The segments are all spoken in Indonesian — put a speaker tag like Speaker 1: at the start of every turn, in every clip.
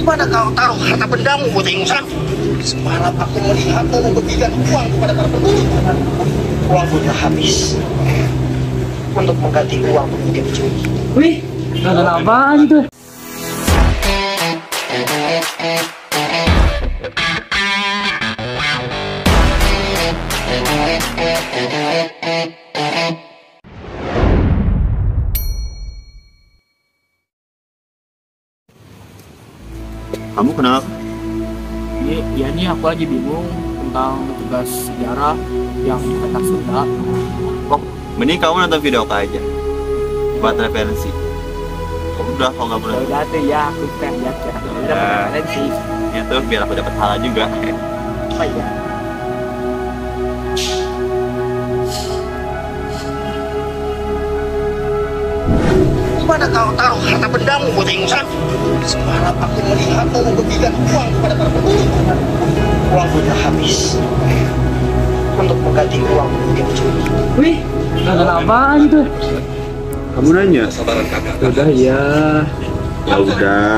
Speaker 1: Mana kau taruh harta bendamu, bocah ingusan? Semalam aku melihatmu memberikan uang kepada para penduduk. Uangku telah habis untuk mengganti uang yang dicuri.
Speaker 2: Wih, nonton apaan itu?
Speaker 3: Kamu kenapa?
Speaker 2: Nih aku lagi bingung tentang tugas sejarah yang di Petak Sunda.
Speaker 3: Kok mending kamu nonton video aja buat referensi. Udah, kalau nggak boleh.
Speaker 2: Udah tuh ya, aku pengen lihat ya. Udah referensi.
Speaker 3: Ya tuh, biar aku dapat pahala juga.
Speaker 2: Apa ya?
Speaker 1: Mana kau taruh harta bendamu, bocah ingusan? Semalam aku melihatmu memberikan uang kepada para penduduk. Uangku telah habis untuk mengganti uang yang dicuri.
Speaker 2: Wih, nonton apaan itu?
Speaker 3: Kamu nanya?
Speaker 2: Udah ya.
Speaker 3: Ya udah.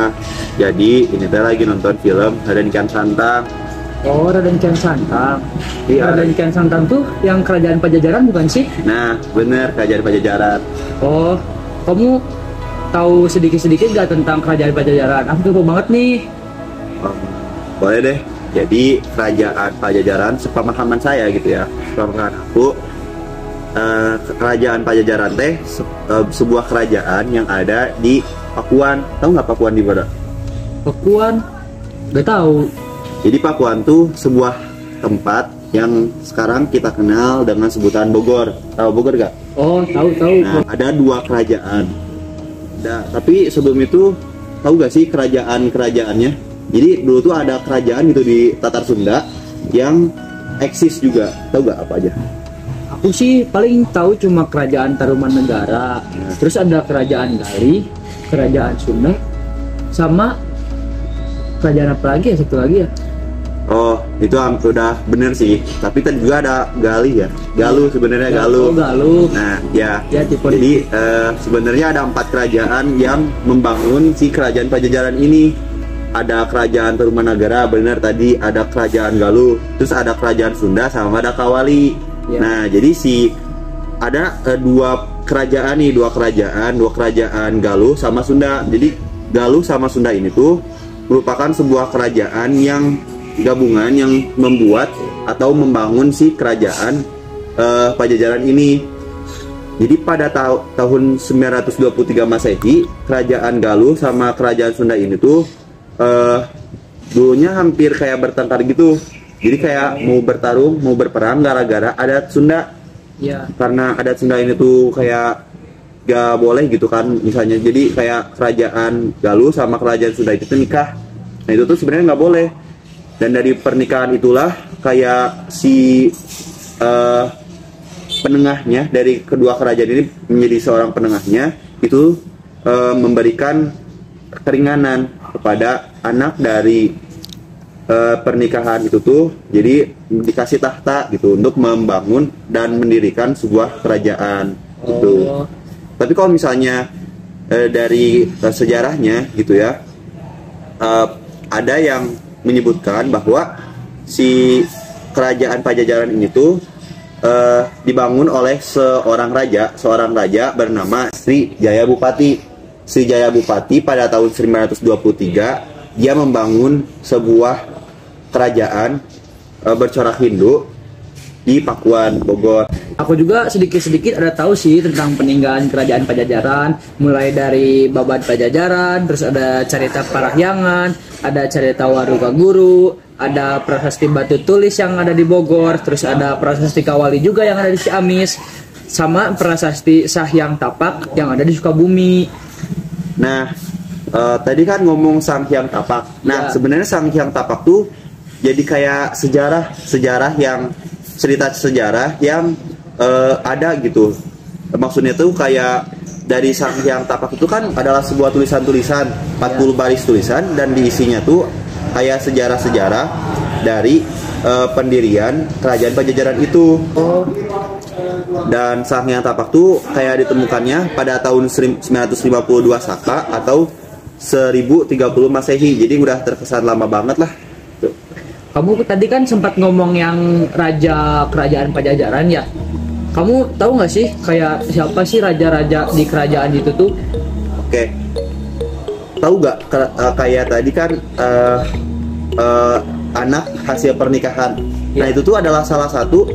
Speaker 3: Jadi ini teh lagi nonton film Raden Kian Santang.
Speaker 2: Oh, Raden Kian Santang.
Speaker 3: Iya.
Speaker 2: Raden Kian Santang tuh yang kerajaan Pajajaran bukan sih?
Speaker 3: Nah, bener, kerajaan Pajajaran.
Speaker 2: Oh, kamu tahu sedikit-sedikit gak tentang kerajaan Pajajaran? Aku tuh banget nih.
Speaker 3: Boleh deh. Jadi kerajaan Pajajaran sepemahaman saya gitu ya. Sepemahaman aku, kerajaan Pajajaran teh sebuah kerajaan yang ada di Pakuan. Tahu nggak Pakuan di mana?
Speaker 2: Pakuan? Gak tahu.
Speaker 3: Jadi Pakuan tuh sebuah tempat yang sekarang kita kenal dengan sebutan Bogor. Tahu Bogor gak?
Speaker 2: Oh, tahu.
Speaker 3: Nah, ada dua kerajaan. Tapi sebelum itu tahu gak sih kerajaan-kerajaannya? Jadi dulu tuh ada kerajaan gitu di Tatar Sunda yang eksis juga. Tahu gak apa aja?
Speaker 2: Aku sih paling tahu cuma kerajaan Tarumanegara. Terus ada kerajaan Gali, kerajaan Sunda, sama kerajaan apa lagi ya, satu lagi ya?
Speaker 3: Oh, itu udah bener sih. Tapi tadi juga ada Gali ya. Galuh sebenarnya, Galuh.
Speaker 2: Oh, Galuh.
Speaker 3: Nah, ya.
Speaker 2: Tipe
Speaker 3: Jadi sebenarnya ada 4 kerajaan yang membangun si kerajaan Pajajaran ini. Ada kerajaan Tarumanagara, bener tadi, ada kerajaan Galuh, terus ada kerajaan Sunda sama ada Kawali.
Speaker 2: Ya.
Speaker 3: Nah, jadi ada dua kerajaan Galuh sama Sunda. Jadi Galuh sama Sunda ini tuh merupakan sebuah kerajaan yang gabungan yang membuat atau membangun si kerajaan Pajajaran ini. Jadi pada tahun 923 Masehi, kerajaan Galuh sama kerajaan Sunda ini tuh dulunya hampir kayak bertengkar gitu. Jadi kayak mau bertarung, mau berperang gara-gara adat Sunda.
Speaker 2: Ya.
Speaker 3: Karena adat Sunda ini tuh kayak gak boleh gitu kan, misalnya. Jadi kayak kerajaan Galuh sama kerajaan Sunda itu nikah. Nah itu tuh sebenarnya nggak boleh. Dan dari pernikahan itulah kayak si penengahnya dari kedua kerajaan ini menjadi seorang penengahnya itu memberikan keringanan kepada anak dari pernikahan itu tuh, jadi dikasih tahta gitu untuk membangun dan mendirikan sebuah kerajaan gitu. Tapi kalau misalnya dari sejarahnya gitu ya, ada yang menyebutkan bahwa si kerajaan Pajajaran ini tuh dibangun oleh seorang raja bernama Sri Jaya Bupati. Sri Jaya Bupati pada tahun 1923 dia membangun sebuah kerajaan bercorak Hindu di Pakuan, Bogor.
Speaker 2: Aku juga sedikit-sedikit ada tahu sih tentang peninggalan kerajaan Pajajaran, mulai dari Babad Pajajaran, terus ada cerita Parahyangan, ada cerita Waruga Guru, ada prasasti Batu Tulis yang ada di Bogor, terus ada prasasti Kawali juga yang ada di Ciamis, sama prasasti Sahyang Tapak yang ada di Sukabumi.
Speaker 3: Nah, tadi kan ngomong Sang Hyang Tapak. Nah, sebenarnya Sang Hyang Tapak tuh jadi kayak sejarah yang cerita sejarah yang ada gitu. Maksudnya tuh kayak dari Sang Hyang Tapak itu kan adalah sebuah tulisan-tulisan, 40 baris tulisan, dan diisinya tuh kayak sejarah-sejarah dari pendirian kerajaan Pajajaran itu. Dan Sang Hyang Tapak tuh kayak ditemukannya pada tahun 952 Saka atau 1030 Masehi. Jadi udah terkesan lama banget lah. Tuh.
Speaker 2: Kamu tadi kan sempat ngomong yang raja kerajaan Pajajaran ya. Kamu tahu nggak sih kayak siapa sih raja-raja di kerajaan itu tuh?
Speaker 3: Oke. Tahu nggak kayak tadi kan anak hasil pernikahan. Nah, itu tuh adalah salah satu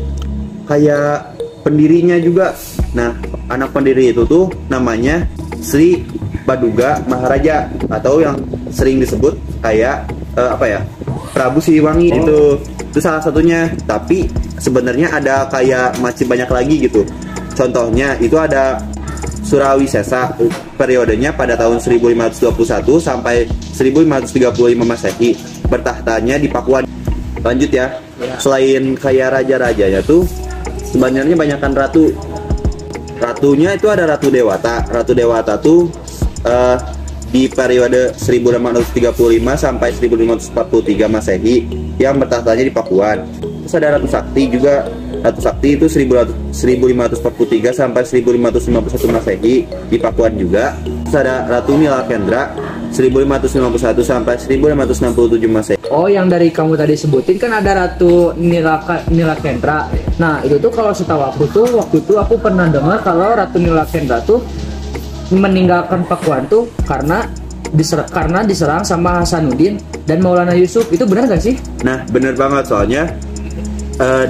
Speaker 3: kayak pendirinya juga. Nah, anak pendiri itu tuh namanya Sri Baduga Maharaja, atau yang sering disebut kayak Prabu Siliwangi. Itu salah satunya. Tapi sebenarnya ada kayak masih banyak lagi gitu. Contohnya itu ada Surawisesa, periodenya pada tahun 1521 sampai 1535 Masehi, bertahtanya di Pakuan. Lanjut ya. Selain kayak raja-rajanya tuh sebenarnya banyakkan ratu. Ratunya itu ada Ratu Dewata. Ratu Dewata tuh di periode 1635 sampai 1543 Masehi yang bertahtanya di Pakuan. Terus ada Ratu Sakti juga. Ratu Sakti itu 1543 sampai 1551 Masehi di Pakuan juga. Terus ada Ratu Nilakendra 1551 sampai 1567 Masehi.
Speaker 2: Oh, yang dari kamu tadi sebutin kan ada Ratu Nilakendra. Nah, itu tuh kalau setahu aku tuh waktu itu aku pernah dengar kalau Ratu Nilakendra tuh meninggalkan Pakuan tuh karena diserang sama Hasanuddin dan Maulana Yusuf. Itu benar gak sih?
Speaker 3: Nah, benar banget, soalnya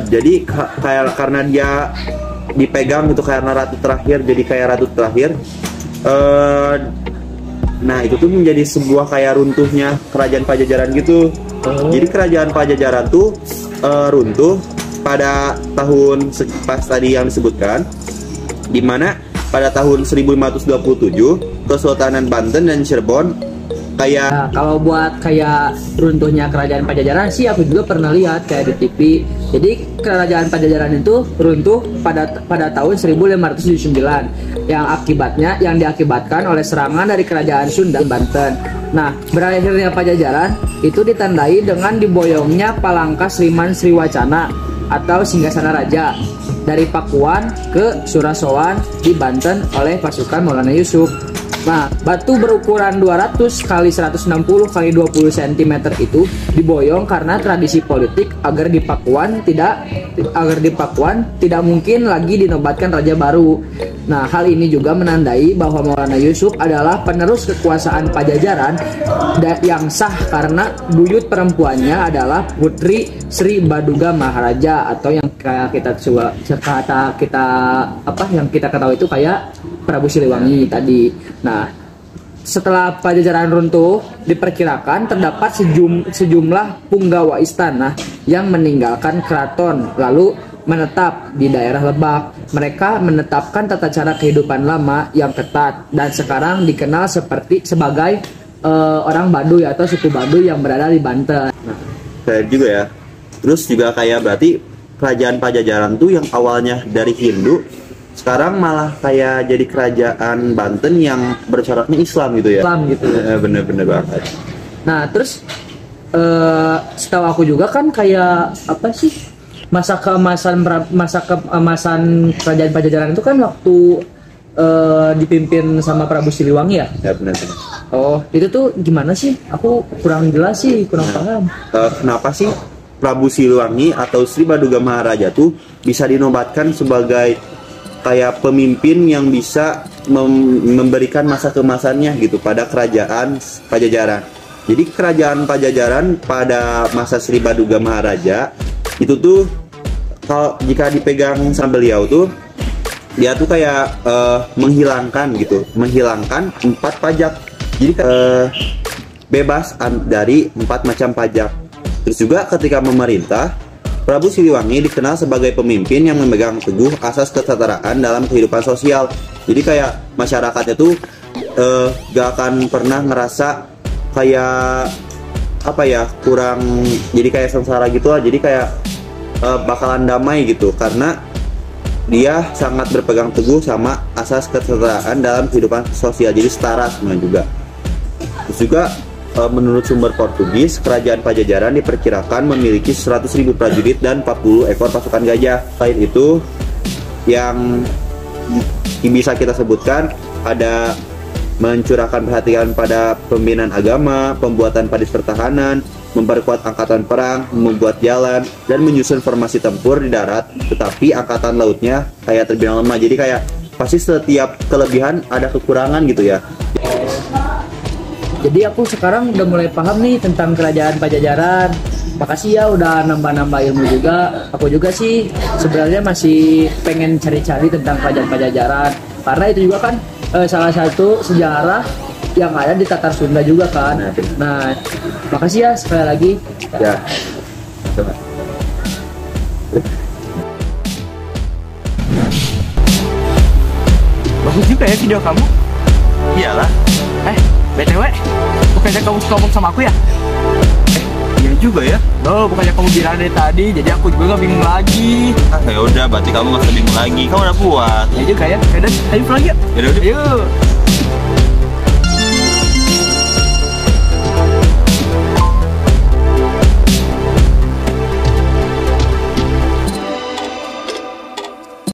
Speaker 3: jadi kayak karena dia dipegang gitu karena ratu terakhir, jadi kayak ratu terakhir. Nah, itu tuh menjadi sebuah kayak runtuhnya kerajaan Pajajaran gitu. Jadi kerajaan Pajajaran tuh runtuh pada tahun pas tadi yang disebutkan, dimana pada tahun 1527 Kesultanan Banten dan Cirebon kayak.
Speaker 2: Nah, kalau buat kayak runtuhnya kerajaan Pajajaran sih aku juga pernah lihat kayak di TV. Jadi kerajaan Pajajaran itu runtuh pada tahun 1579 yang diakibatkan oleh serangan dari kerajaan Sunda Banten. Nah, berakhirnya Pajajaran itu ditandai dengan diboyongnya Palangka Sriman Sriwacana atau Singgasana Raja dari Pakuan ke Surasowan di Banten oleh pasukan Maulana Yusuf. Nah, batu berukuran 200 x 160 x 20 cm itu diboyong karena tradisi politik agar di Pakuan tidak mungkin lagi dinobatkan raja baru. Nah, hal ini juga menandai bahwa Maulana Yusuf adalah penerus kekuasaan Pajajaran yang sah karena buyut perempuannya adalah Putri Sri Baduga Maharaja, atau yang kayak yang kita ketahui itu kayak Prabu Siliwangi tadi. Nah, setelah Pajajaran runtuh, diperkirakan terdapat sejumlah punggawa istana yang meninggalkan keraton lalu menetap di daerah Lebak. Mereka menetapkan tata cara kehidupan lama yang ketat dan sekarang dikenal sebagai orang Baduy atau suku Baduy yang berada di Banten. Nah,
Speaker 3: kayak juga ya. Terus juga kayak berarti kerajaan Pajajaran tuh yang awalnya dari Hindu sekarang malah kayak jadi kerajaan Banten yang bercoraknya Islam gitu ya.
Speaker 2: Islam gitu.
Speaker 3: Bener-bener banget.
Speaker 2: Nah, terus setahu aku juga kan kayak apa sih masa keemasan kerajaan Pajajaran itu kan waktu dipimpin sama Prabu Siliwangi ya?
Speaker 3: Ya, benar.
Speaker 2: Oh, itu tuh gimana sih? Aku kurang jelas sih, kurang paham.
Speaker 3: Kenapa sih Prabu Siliwangi atau Sri Baduga Maharaja tuh bisa dinobatkan sebagai kayak pemimpin yang bisa memberikan masa keemasannya gitu pada kerajaan Pajajaran. Jadi kerajaan Pajajaran pada masa Sri Baduga Maharaja itu tuh kalau jika dipegang sama beliau tuh dia tuh kayak menghilangkan 4 pajak. Jadi bebas dari 4 macam pajak. Terus juga ketika memerintah, Prabu Siliwangi dikenal sebagai pemimpin yang memegang teguh asas kesetaraan dalam kehidupan sosial. Jadi kayak masyarakatnya tuh gak akan pernah ngerasa kayak kurang, jadi kayak sengsara gitu lah. Jadi kayak bakalan damai gitu karena dia sangat berpegang teguh sama asas kesetaraan dalam kehidupan sosial. Jadi setara semua juga. Terus juga menurut sumber Portugis, kerajaan Pajajaran diperkirakan memiliki 100.000 prajurit dan 40 ekor pasukan gajah. Selain itu, yang bisa kita sebutkan ada mencurahkan perhatian pada pembinaan agama, pembuatan padis pertahanan, memperkuat angkatan perang, membuat jalan, dan menyusun formasi tempur di darat. Tetapi angkatan lautnya kayak terbilang lemah. Jadi kayak pasti setiap kelebihan ada kekurangan gitu ya.
Speaker 2: Jadi aku sekarang udah mulai paham nih tentang kerajaan Pajajaran. Makasih ya udah nambah-nambah ilmu juga. Aku juga sih sebenarnya masih pengen cari-cari tentang kerajaan Pajajaran. Karena itu juga kan salah satu sejarah yang ada di Tatar Sunda juga kan. Nah, makasih ya sekali lagi.
Speaker 3: Ya.
Speaker 4: Bagus juga ya video kamu.
Speaker 1: Iyalah.
Speaker 4: BTW, bukannya kamu suka ngomong sama aku ya?
Speaker 1: Iya juga ya.
Speaker 4: Loh, bukannya kamu bilang dari tadi, jadi aku juga gak bingung lagi.
Speaker 1: Ya udah, berarti kamu nggak usah bingung lagi. Kamu udah puas.
Speaker 4: Ya juga ya, yaudah, ayo pulang yuk.
Speaker 1: Yaudah,
Speaker 4: Yuk.